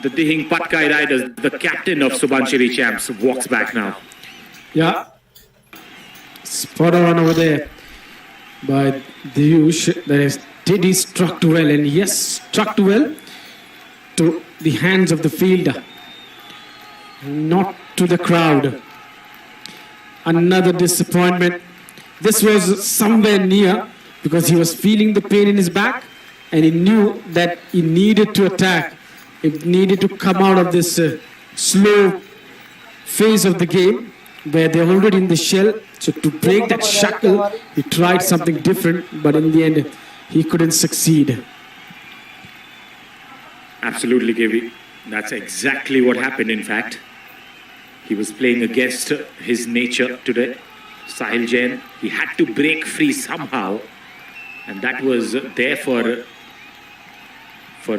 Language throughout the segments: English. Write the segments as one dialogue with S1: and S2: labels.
S1: The Dihing Patkai Riders, the captain of Subanshiri Champs, walks back now.
S2: Yeah. Spot on over there by Diyush. That is, did he struck well? And yes, struck well to the hands of the fielder, not to the crowd. Another disappointment. This was somewhere near because he was feeling the pain in his back and he knew that he needed to attack. He needed to come out of this slow phase of the game where they're already in the shell. So to break that shackle, he tried something different, but in the end, he couldn't succeed.
S1: Absolutely, KV. That's exactly what happened, in fact. He was playing against his nature today. Sahil Jain, he had to break free somehow. And that was there for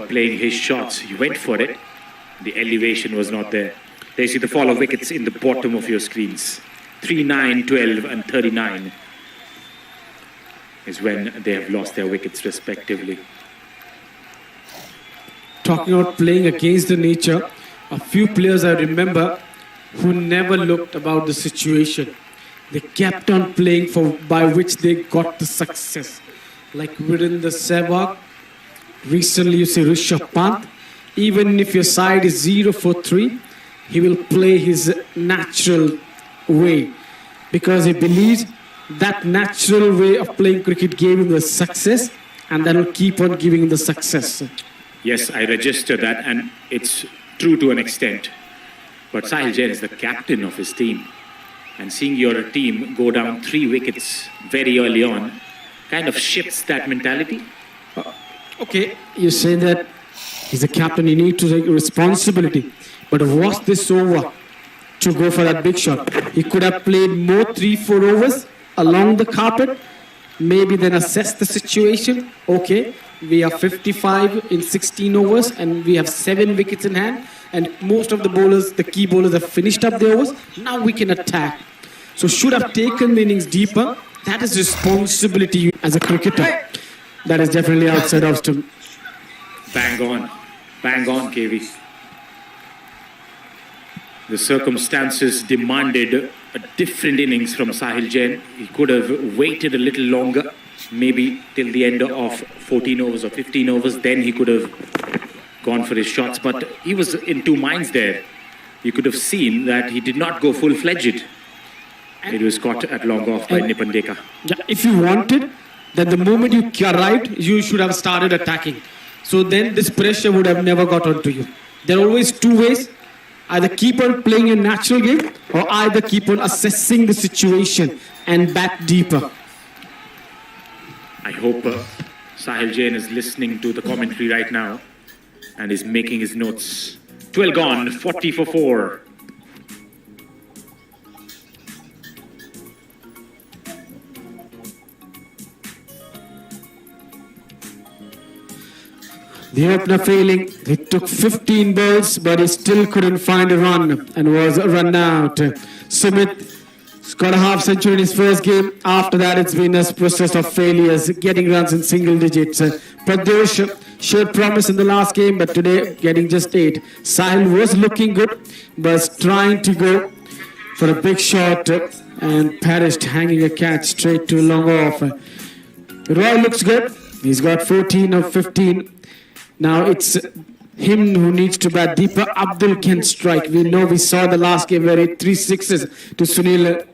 S1: playing his shots. He went for it. The elevation was not there. There you see the fall of wickets in the bottom of your screens. 3, 9, 12 and 39 is when they have lost their wickets respectively.
S2: Talking about playing against the nature, a few players I remember who never looked about the situation. They kept on playing for by which they got the success. Like within the Sehwag, recently you see Rishabh Pant. Even if your side is 0 for 3, he will play his natural way because he believes that natural way of playing cricket gave him the success and that will keep on giving him the success.
S1: Yes, I register that and it's true to an extent. But Sahil Jain is the captain of his team. And seeing your team go down 3 wickets very early on kind of shifts that mentality.
S2: Okay, you say that he's a captain, he needs to take responsibility. But was this over to go for that big shot? He could have played more 3-4 overs along the carpet, maybe then assess the situation. Okay, we are 55 in 16 overs and we have 7 wickets in hand. And most of the bowlers, the key bowlers have finished up their overs. Now we can attack. So should have taken the innings deeper. That is responsibility as a cricketer. That is definitely outside of stump.
S1: Bang on, KV. The circumstances demanded a different innings from Sahil Jain. He could have waited a little longer, maybe till the end of 14 overs or 15 overs. Then he could have gone for his shots, but he was in 2 minds there. You could have seen that he did not go full-fledged. It was caught at long off by Nipan Deka.
S2: Yeah, if you wanted, then the moment you arrived, you should have started attacking. So then this pressure would have never got onto you. There are always 2 ways. Either keep on playing your natural game or either keep on assessing the situation and bat deeper.
S1: I hope Sahil Jain is listening to the commentary right now and is making his notes. 12 gone, 40 for 4.
S2: The opener failing, he took 15 balls but he still couldn't find a run and was run out. Sumit got a half century in his first game. After that it's been a process of failures, getting runs in single digits. Pradesh showed promise in the last game but today getting just 8. Sahil was looking good but trying to go for a big shot and perished hanging a catch straight to a long off. Roy looks good, he's got 14 of 15. Now it's him who needs to bat deeper. Abdul can strike. We know, we saw the last game where he hit 3 sixes to Sunil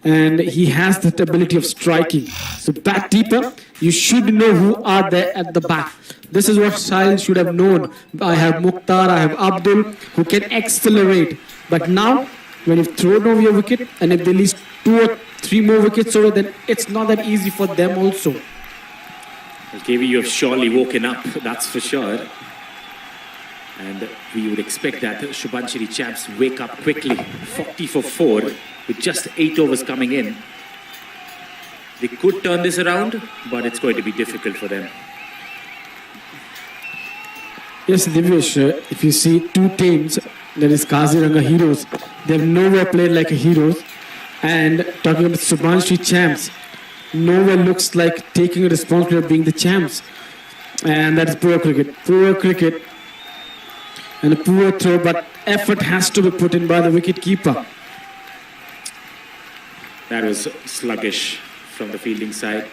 S2: and he has that ability of striking. So bat deeper. You should know who are there at the back. This is what Sahil should have known. I have Mukhtar, I have Abdul who can accelerate. But now when you've thrown over your wicket and if they lose 2 or 3 more wickets over, then it's not that easy for them also.
S1: Well, KV, you have surely woken up, that's for sure. And we would expect that Subanshiri Champs wake up quickly. 40 for 4 with just 8 overs coming in. They could turn this around, but it's going to be difficult for them.
S2: Yes, Divyesh, if you see 2 teams, that is Kaziranga Heroes, they've nowhere played like a heroes. And talking about Subanshiri Champs, nowhere looks like taking a responsibility of being the champs. And that is poor cricket. Poor cricket. And a poor throw, but effort has to be put in by the wicket keeper.
S1: That was sluggish from the fielding side.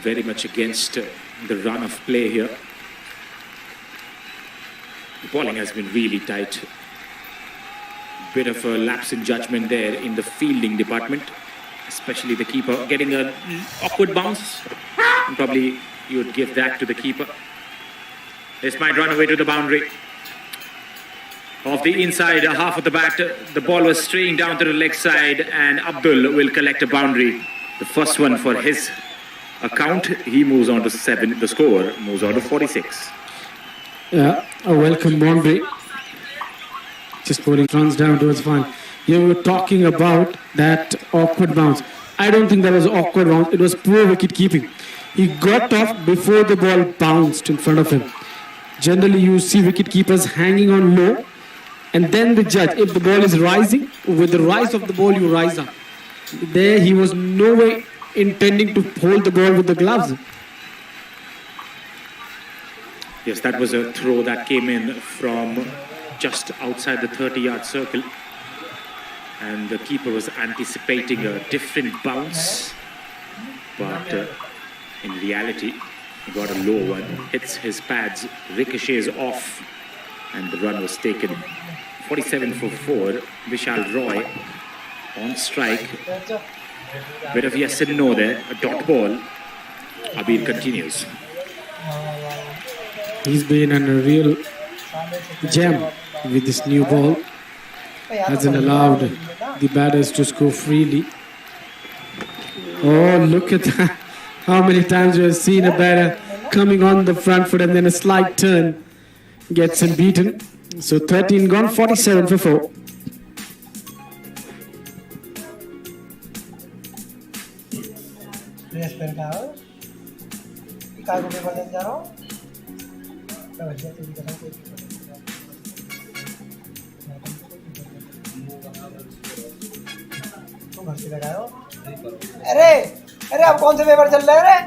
S1: Very much against the run of play here. The bowling has been really tight. Bit of a lapse in judgment there in the fielding department, especially the keeper getting an awkward bounce. And probably you would give that to the keeper. This might run away to the boundary. Off the inside half of the bat, the ball was straying down to the leg side, and Abdul will collect a boundary. The first one for his account. He moves on to 7. The score moves on to 46.
S2: Yeah, a welcome boundary. Just pulling runs down towards fine. You were talking about that awkward bounce. I don't think that was awkward bounce. It was poor wicket keeping. He got off before the ball bounced in front of him. Generally, you see wicket keepers hanging on low, and then the judge, if the ball is rising, with the rise of the ball, you rise up. There, he was no way intending to hold the ball with the gloves.
S1: Yes, that was a throw that came in from just outside the 30-yard circle. And the keeper was anticipating a different bounce. But in reality, he got a low one, hits his pads, ricochets off, and the run was taken. 47 for 4, Vishal Roy on strike. Bit of yes and no there, a dot ball. Abir continues.
S2: He's been on a real gem with this new ball. Hasn't allowed the batters to score freely. Oh, look at that. How many times we have seen a batter coming on the front foot and then a slight turn gets him beaten. So 13 gone, 47 for 4.
S3: अरे अब कौन से paper चल रहे हैं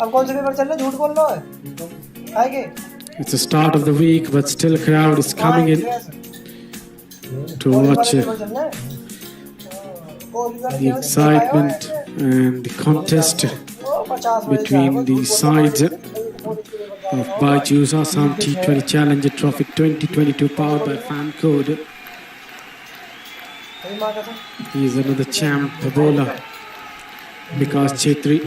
S3: अब कौन से पेपर चल रहे झूठ बोल रहा है आएंगे
S2: It's the start of the week, but still crowd is coming in to watch the excitement and the contest between the sides of Baiju's Assam T20 Challenger Trophy 2022 powered by Fan Code. He is another champ bowler, Vikas Chetri.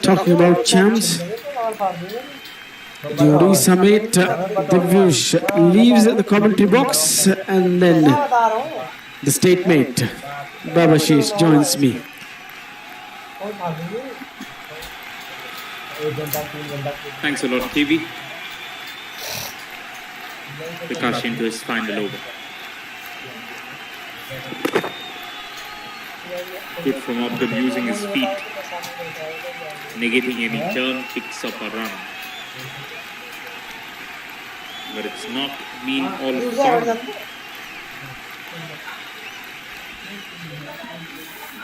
S2: Talking about champs, the Odisha mate Divyush leaves the commentary box, and then the state mate Babashish joins me.
S1: Thanks a lot, TV. Vikas into his final over. Good from Abdul using his feet, negating any turn, picks up a run. But it's not been all fun.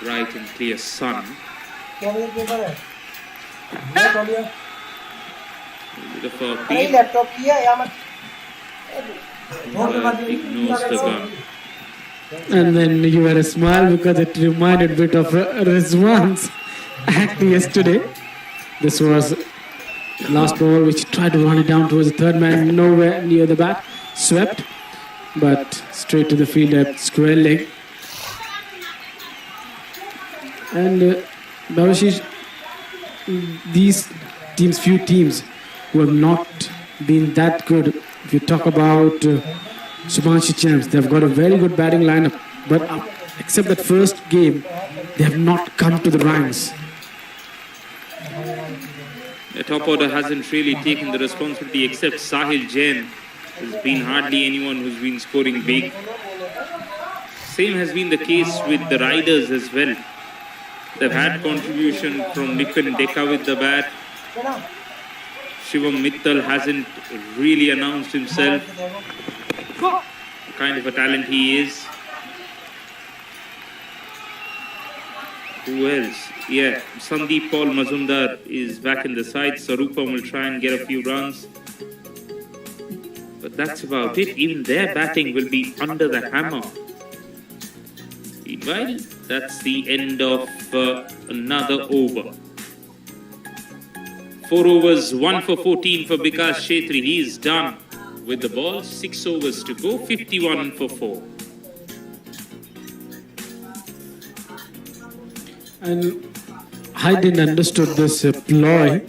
S1: Bright and clear sun. A bit of a beat. Ignores the gun.
S2: And then you had a smile because it reminded a bit of Rizwan's act yesterday. This was last ball which tried to run it down towards the third man, nowhere near the bat, swept, but straight to the field at square leg. And Babashish, these teams, few teams who have not been that good. If you talk about Subhanshu Champs, they've got a very good batting lineup, but except that first game, they have not come to the ranks.
S1: The top order hasn't really taken the responsibility except Sahil Jain. There's been hardly anyone who's been scoring big. Same has been the case with the riders as well. They've had contribution from Nippon Deka with the bat. Shivam Mittal hasn't really announced himself. What kind of a talent he is. Who else? Yeah, Sandeep Paul Mazumdar is back in the side. Sarupam will try and get a few runs. But that's about it. Even their batting will be under the hammer. Meanwhile, that's the end of another over. 4 overs, 1 for 14 for Bikash Shetri. He is done with the ball. 6 overs to go, 51 for 4.
S2: And I didn't understood this ploy.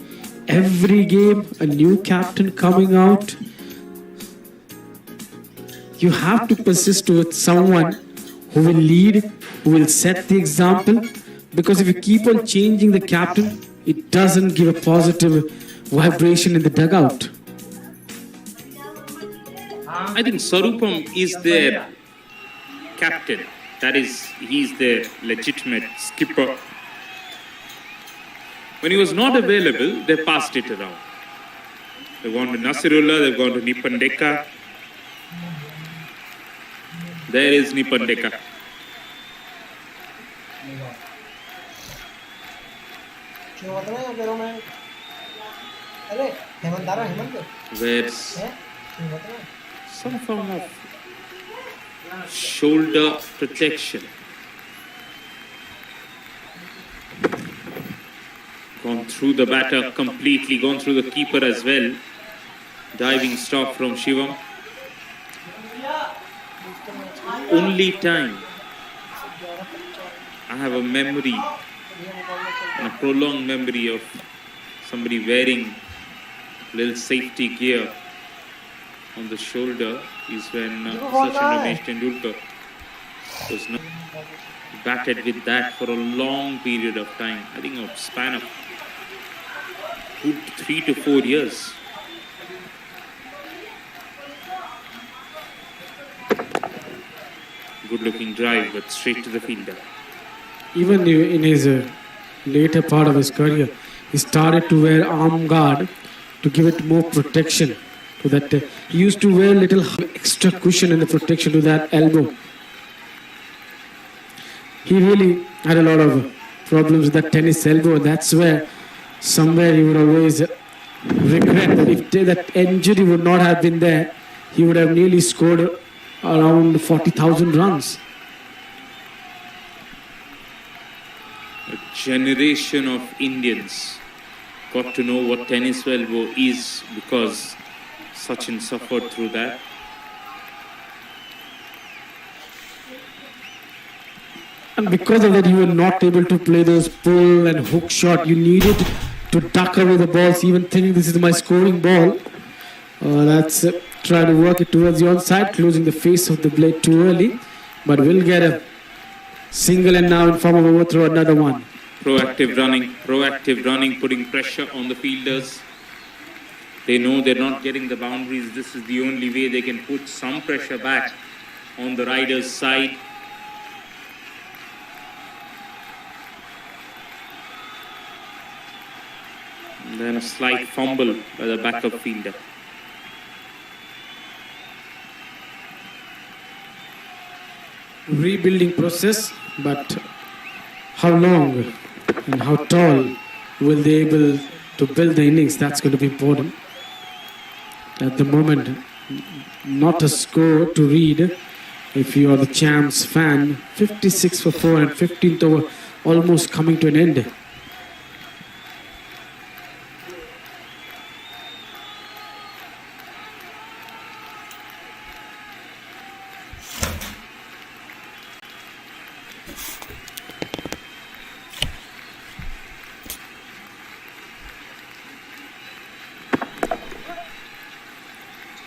S2: Every game, a new captain coming out. You have to persist with someone who will lead, who will set the example. Because if you keep on changing the captain, it doesn't give a positive vibration in the dugout.
S1: I think Sarupam is their captain. That is, he's their legitimate skipper. When he was not available, they passed it around. They've gone to Nasirullah, they've gone to Nipandeka. There is Nipandeka. Where's some form of shoulder protection. Gone through the batter completely, gone through the keeper as well. Diving stop from Shivam. Only time I have a memory, a prolonged memory of somebody wearing little safety gear on the shoulder is when Sachin Ramesh Tendulkar was not batted with that for a long period of time. I think a span of 3 to 4 years. Good looking drive, but straight to the fielder.
S2: Even in his later part of his career, he started to wear arm guard to give it more protection. To that, he used to wear little extra cushion in the protection to that elbow. He really had a lot of problems with that tennis elbow. That's where somewhere he would always regret that if that injury would not have been there, he would have nearly scored around 40,000 runs.
S1: A generation of Indians got to know what tennis elbow is because Sachin suffered through that.
S2: And because of that, you were not able to play those pull and hook shot. You needed to duck away the balls, even thinking this is my scoring ball. That's try to work it towards the onside, closing the face of the blade too early. But we'll get a single and now in form of overthrow, another one.
S1: Proactive running, putting pressure on the fielders. They know they're not getting the boundaries. This is the only way they can put some pressure back on the rider's side. And then a slight fumble by the backup fielder.
S2: Rebuilding process, but how long and how tall will they be able to build the innings? That's going to be important. At the moment, not a score to read. If you are the Champs fan, 56 for 4 and 15th over almost coming to an end.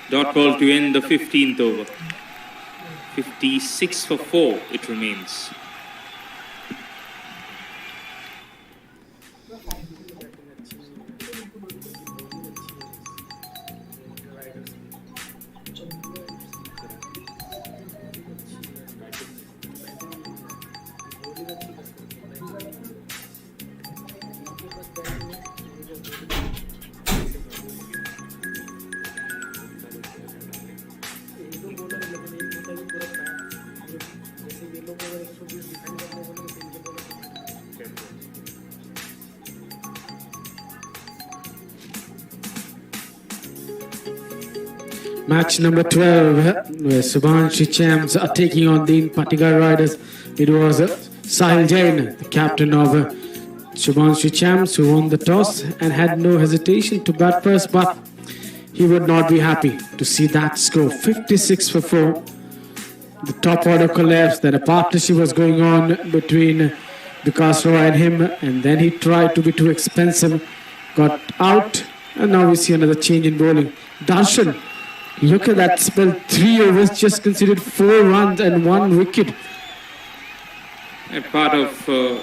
S1: Dot ball to end the 15th over. 56 for 4 it remains.
S2: Match number 12, where Subhanshu Champs are taking on the Patigar Riders. It was Sahil Jain, the captain of Subhanshu Champs, who won the toss and had no hesitation to bat first, but he would not be happy to see that score. 56 for 4. The top order collapsed, then a partnership was going on between Vikas Roy and him, and then he tried to be too expensive, got out, and now we see another change in bowling. Darshan, look at that spell, 3 overs, just conceded 4 runs and 1 wicket.
S1: A part of the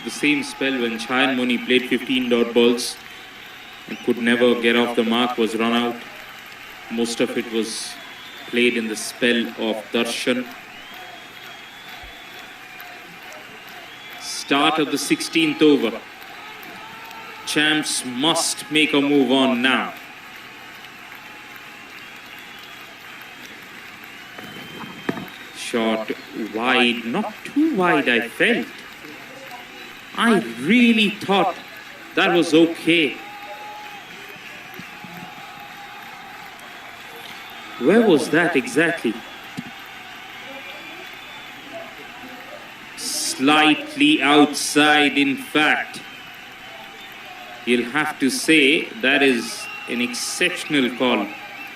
S1: same spell when Chayan Moni played 15 dot balls and could never get off the mark, was run out. Most of it was played in the spell of Darshan. Start of the 16th over. Champs must make a move on now. Shot wide, not too wide, I felt. I really thought that was okay. Where was that exactly? Slightly outside, in fact. You'll have to say that is an exceptional call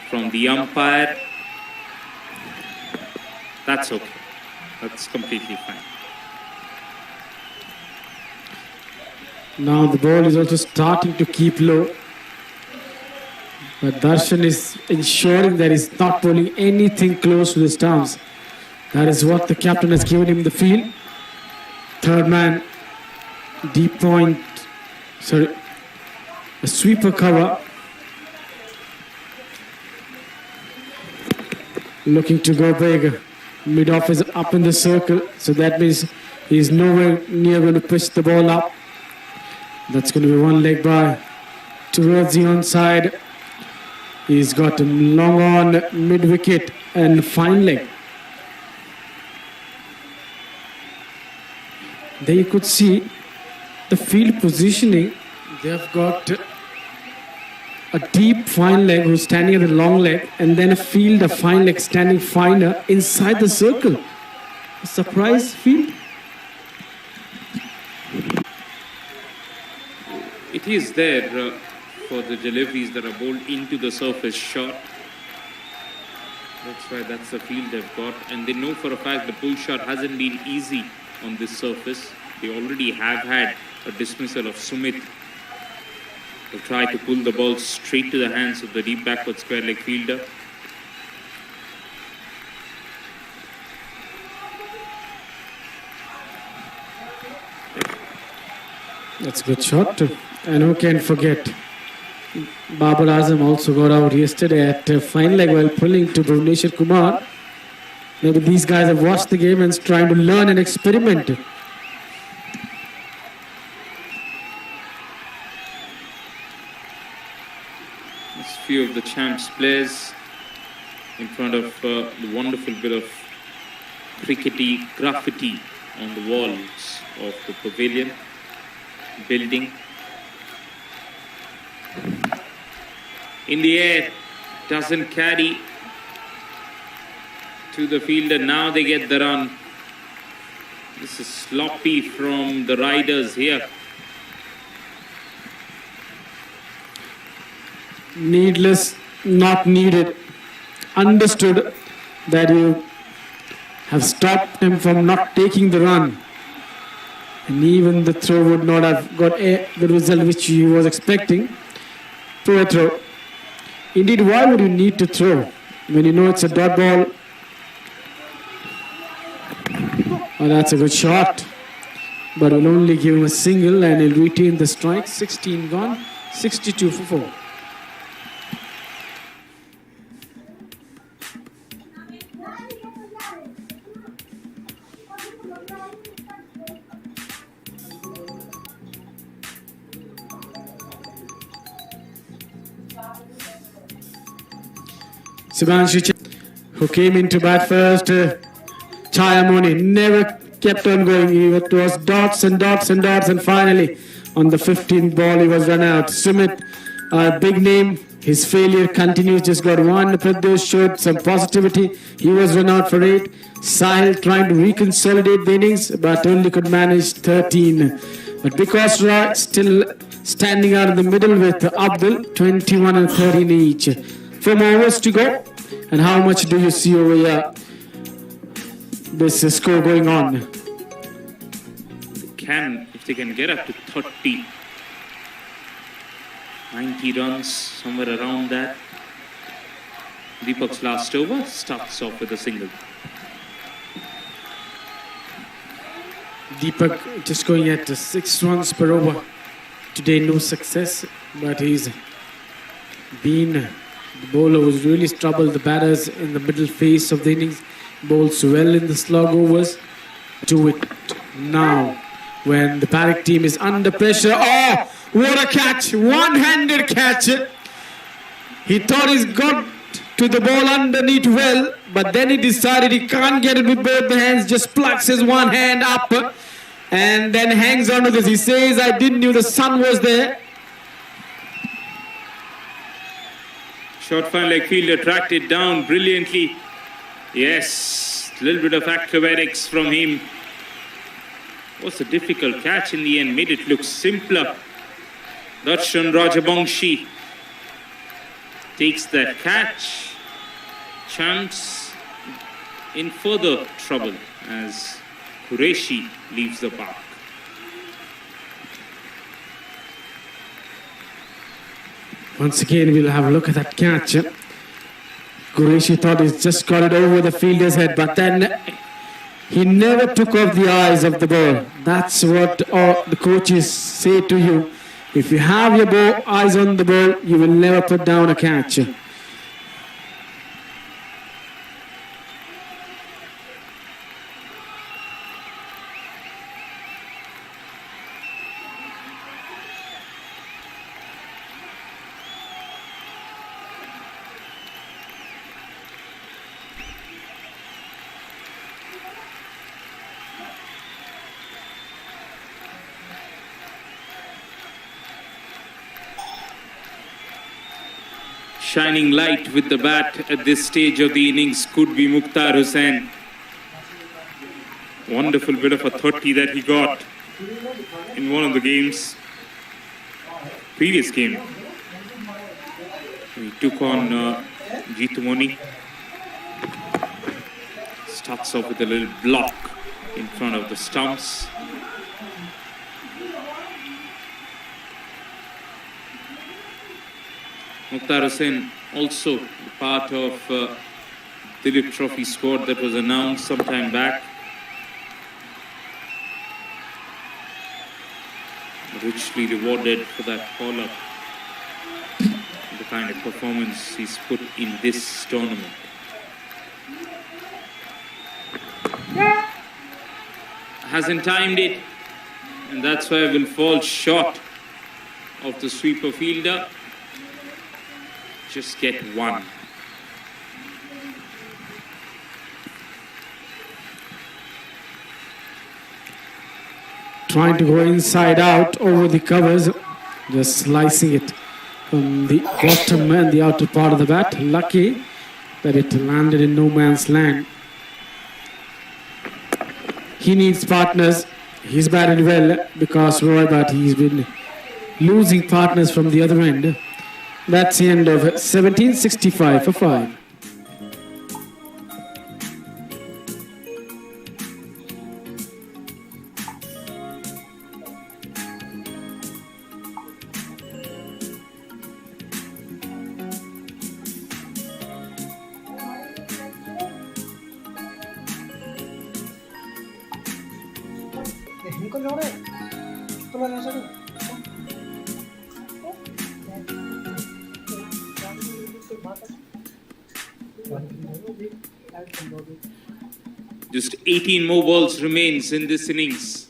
S1: from the umpire. That's okay. That's completely fine.
S2: Now the ball is also starting to keep low. But Darshan is ensuring that he's not bowling anything close to the stumps. That is what the captain has given him the field. Third man, deep point, a sweeper cover. Looking to go big. Mid-off is up in the circle, so that means he's nowhere near going to push the ball up. That's going to be one leg by towards the onside. He's got a long on, mid-wicket and fine leg. There you could see the field positioning. They've got a deep fine leg who's standing at the long leg, and then a fine leg standing finer inside the circle. A surprise field.
S1: It is there for the deliveries that are bowled into the surface shot. That's why that's the field they've got. And they know for a fact the pull shot hasn't been easy on this surface. They already have had a dismissal of Sumit. They'll try to pull the ball straight to the hands of the deep backward square leg fielder.
S2: That's a good shot. And who can forget? Babar Azam also got out yesterday at fine leg while pulling to Bhuvneshwar Kumar. Maybe these guys have watched the game and is trying to learn and experiment.
S1: There's a few of the Champs players in front of the wonderful bit of crickety graffiti on the walls of the pavilion building. In the air, doesn't carry to the fielder. Now they get the run. This is sloppy from the riders here.
S2: Needless, not needed. Understood that you have stopped him from not taking the run. And even the throw would not have got the result which he was expecting. Poor throw. Indeed, why would you need to throw when you know it's a dot ball? Oh, that's a good shot. But will only give him a single and he'll retain the strike. 16 gone, 62 for 4. Subhanshu, who came into bat first, Chayan Moni never kept on going. It was dots and dots and dots, and finally on the 15th ball he was run out. Sumit, a big name His failure continues, just got one. Pradyush showed some positivity. He was run out for 8. Sahil trying to reconsolidate the innings, but only could manage 13. But because Roy still standing out in the middle with Abdul, 21 and 13 each. 4 more overs to go. And how much do you see over here? This score going on.
S1: If they can get up to 30, 90 runs, somewhere around that. Deepak's last over starts off with a single.
S2: Deepak just going at 6 runs per over. Today no success, but he's been the bowler who's really troubled the batters in the middle phase of the innings. Bowls well in the slog overs. Do it now when the Parik team is under pressure. Oh, what a catch! One-handed catch. He thought he's got to the ball underneath well, but then he decided he can't get it with both the hands, just plucks his one hand up and then hangs on to this. He says, I didn't know the sun was there.
S1: Short fine leg fielder tracked it down brilliantly. Yes, a little bit of acrobatics from him. Was a difficult catch in the end, made it look simpler. Darshan Rajabangshi takes that catch. Champs in further trouble as Qureshi leaves the park.
S2: Once again, we'll have a look at that catch. Qureshi thought he's just got it over the fielder's head, but then he never took off the eyes of the ball. That's what the coaches say to you. If you have your eyes on the ball, you will never put down a catch.
S1: Shining light with the bat at this stage of the innings could be Mukhtar Hussain. Wonderful bit of a 30 that he got in one of the games. Previous game. He took on t20. Starts off with a little block in front of the stumps. Mukhtar Hussain also part of Dilip Trophy squad that was announced some time back. Richly rewarded for that call-up. The kind of performance he's put in this tournament. Hasn't timed it, and that's why will fall short of the sweeper fielder. Just get one.
S2: Trying to go inside out over the covers, just slicing it from the bottom and the outer part of the bat. Lucky that it landed in no man's land. He needs partners. He's batted well because Roy, but he's been losing partners from the other end. That's the end of 1765 for 5.
S1: Just 18 more balls remains in this innings.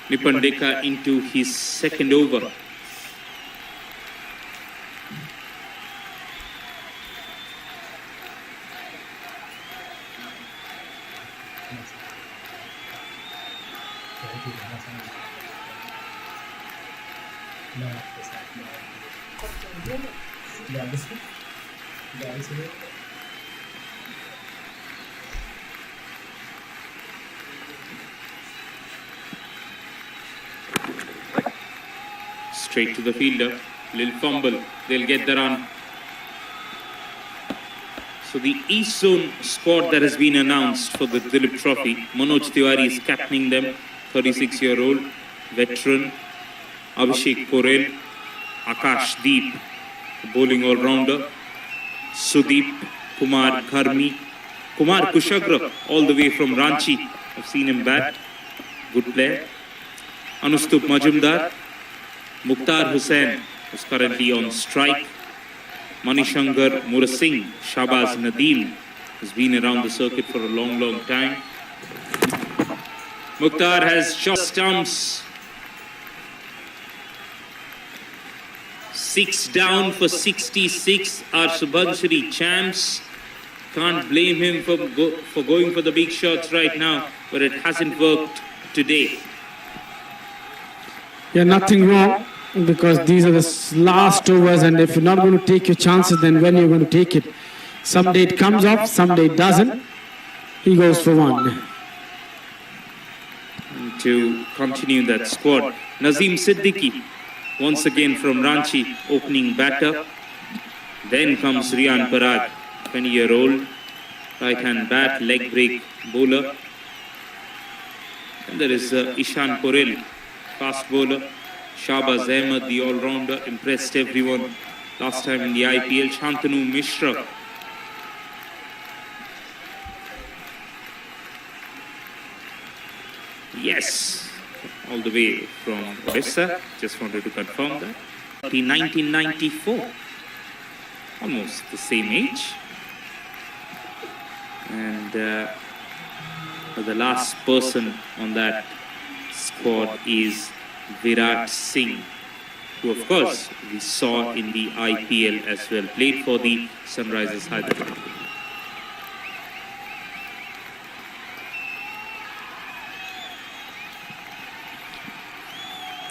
S1: Nipandeka into his second over. Straight to the fielder, little fumble, they'll get the run. So the East Zone squad that has been announced for the Dilip Trophy, Manoj Tiwari is captaining them, 36-year-old veteran, Abhishek Porel, Akash Deep, bowling all-rounder, Sudeep Kumar Gharmi, Kumar Kushagra, all the way from Ranchi, I've seen him bat, good player, Anustup Majumdar, Mukhtar Hussain is currently on strike. Manishankar Murasingh, Shahbaz Nadeem has been around the circuit for a long time. Mukhtar has shot stumps. 6 down for 66 are Subhanshri champs. Can't blame him for going for the big shots right now, but it hasn't worked today.
S2: Yeah, nothing wrong, because these are the last overs, and if you're not going to take your chances, then when you're going to take it? Someday it comes off, someday it doesn't. He goes for one.
S1: And to continue that squad, Nazim Siddiqui, once again from Ranchi, opening batter. Then comes Riyan Parag, 20-year-old, right-hand bat, leg break bowler. And there is Ishan Porel, fast bowler. Shahbaz Ahmed, the all-rounder, impressed everyone last time in the IPL. Shantanu Mishra. Yes, all the way from Odisha. Just wanted to confirm that. 1994. Almost the same age. And the last person on that squad is Virat Singh, who of course we saw in the IPL as well, played for the Sunrisers Hyderabad.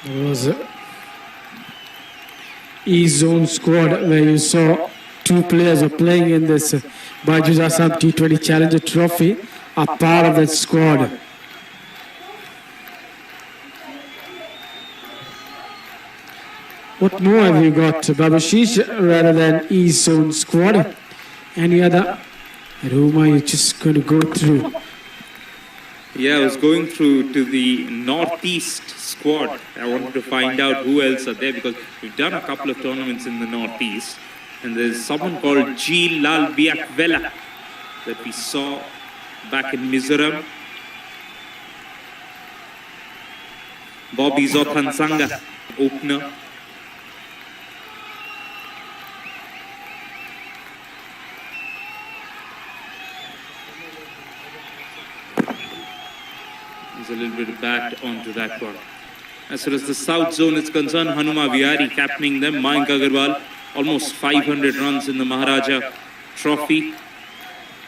S2: There was a E-Zone squad where you saw 2 players were playing in this Bajaj Assam T20 Challenger Trophy, are part of that squad. What more have you got, Babashish, rather than E-Zone squad? Any other? Whom are you just going to go through?
S1: Yeah, I was going through to the Northeast squad. I wanted to find out who else are there, because we've done a couple of tournaments in the Northeast. And there's someone called G. Lal Biakwela that we saw back in Mizoram. Bobby Zothan Sangha, opener. There's a little bit of bat onto that one. As far as the South Zone is concerned, Hanuma Vihari captaining them. Mayank Agarwal, almost 500 runs in the Maharaja Trophy.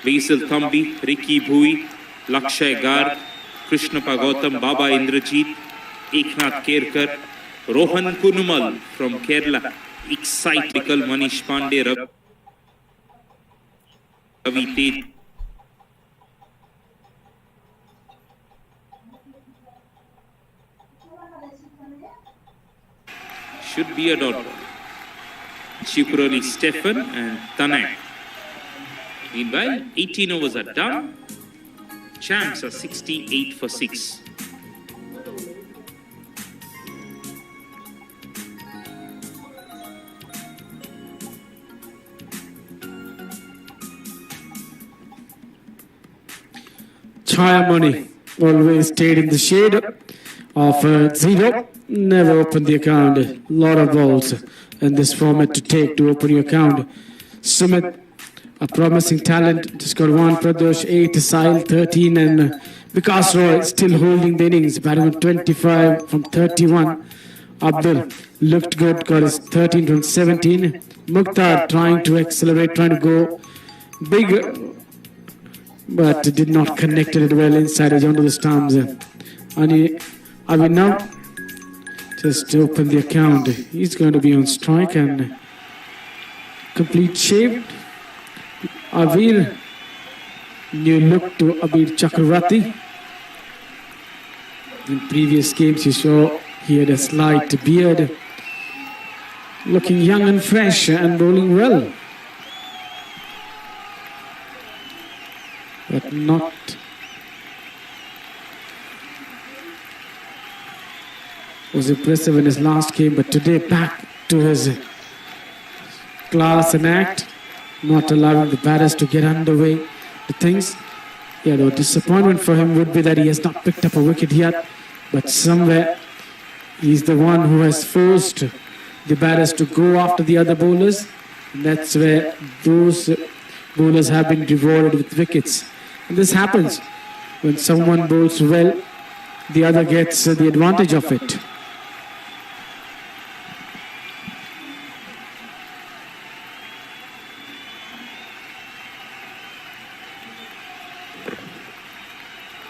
S1: Basil Thambi, Ricky Bhui, Lakshay Garg, Krishna Gautam, Baba Indrajit, Eknath Kerkar, Rohan Kunumal from Kerala, Excitable Manish Pandey, Ravi Tej. Should be a dot ball. Chikuroli Stefan and Tanay. Meanwhile, 18 overs are done. Champs are 68 for 6.
S2: Chayamani always stayed in the shade of 0. Never opened the account. A lot of balls in this format to take to open your account. Sumit, a promising talent, just got 1. Pradosh 8, Sahil 13, and Vikas Roy still holding the innings, batting on 25 from 31. Abdul looked good, got his 13 from 17. Mukhtar trying to accelerate, trying to go big, but did not connect it well inside edge onto the stumps. Avi now just open the account. He's going to be on strike and complete shave. Avir, new look to Abir Chakravarti. In previous games you saw he had a slight beard, looking young and fresh and bowling well. But not was impressive in his last game, but today back to his class and act, not allowing the batters to get underway the things. Yeah, the disappointment for him would be that he has not picked up a wicket yet, but somewhere he's the one who has forced the batters to go after the other bowlers, and that's where those bowlers have been rewarded with wickets. And this happens when someone bowls well, the other gets the advantage of it.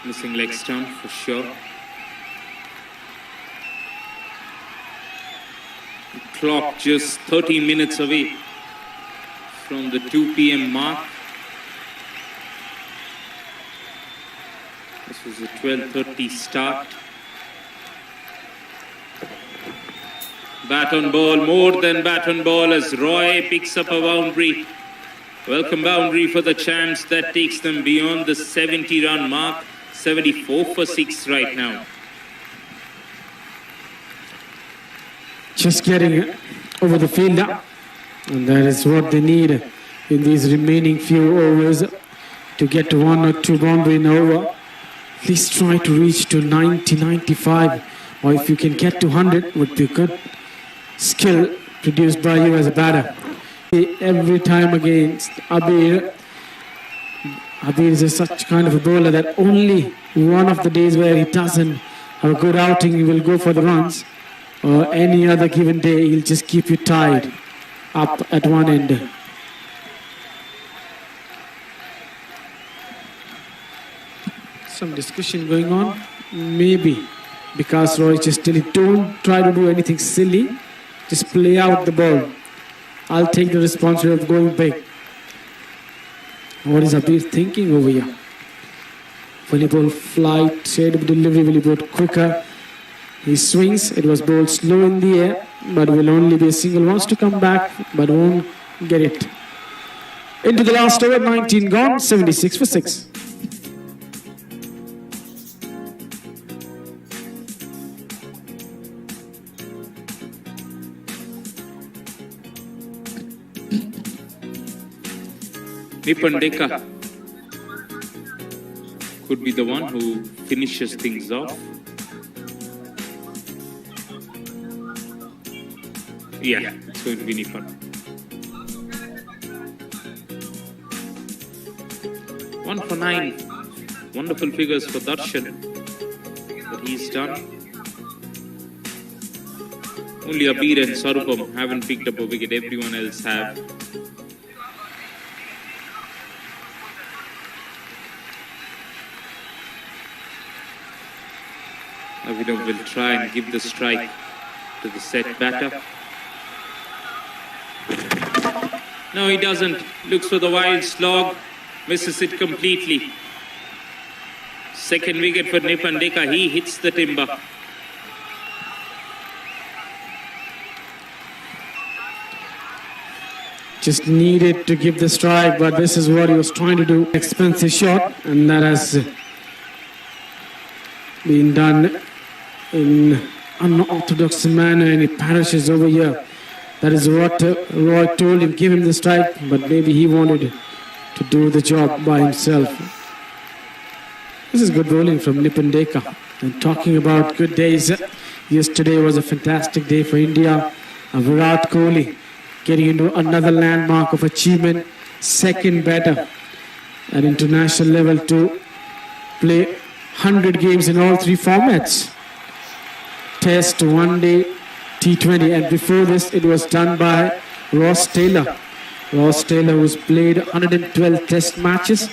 S1: Missing leg stump for sure. The clock just 13 minutes away from the 2 p.m. mark. This was a 12:30 start. Bat on ball, more than bat on ball as Roy picks up a boundary. Welcome boundary for the champs. That takes them beyond the 70-run mark. 74 for 6 right now.
S2: Just getting over the fielder, and that is what they need in these remaining few overs to get to 1 or 2 boundary in over. At least try to reach to 90, 95, or if you can get to 100 would be a good skill produced by you as a batter. Every time against Abir is such kind of a bowler that only one of the days where he doesn't have a good outing, he will go for the runs, or any other given day he'll just keep you tied up at one end. Some discussion going on, maybe because Roy just tell you, don't try to do anything silly, just play out the ball. I'll take the responsibility of going big. What is Abir thinking over here? Will he bowl flight, shade of delivery, will he bowl quicker? He swings, it was bowled slow in the air, but will only be a single. Wants to come back, but won't get it. Into the last over, 19 gone, 76 for 6.
S1: Nipandeka could be the one who finishes things off. Yeah, it's going to be Nipan. 1 for 9. Wonderful figures for Darshan. But he's done. Only Abir and Sarupam haven't picked up a wicket. Everyone else have. Abhinav will try and give the strike to the set batter. No, he doesn't. Looks for the wild slog. Misses it completely. Second wicket for Nipandeka. He hits the timber.
S2: Just needed to give the strike, but this is what he was trying to do. Expensive shot, and that has been done in unorthodox manner, and it perishes over here. That is what Roy told him, give him the strike, but maybe he wanted to do the job by himself. This is good bowling from Nipandeka. And talking about good days, yesterday was a fantastic day for India. Virat Kohli getting into another landmark of achievement, second batter at international level to play 100 games in all three formats. Test, one day, T20, and before this it was done by Ross Taylor. Ross Taylor, who's played 112 test matches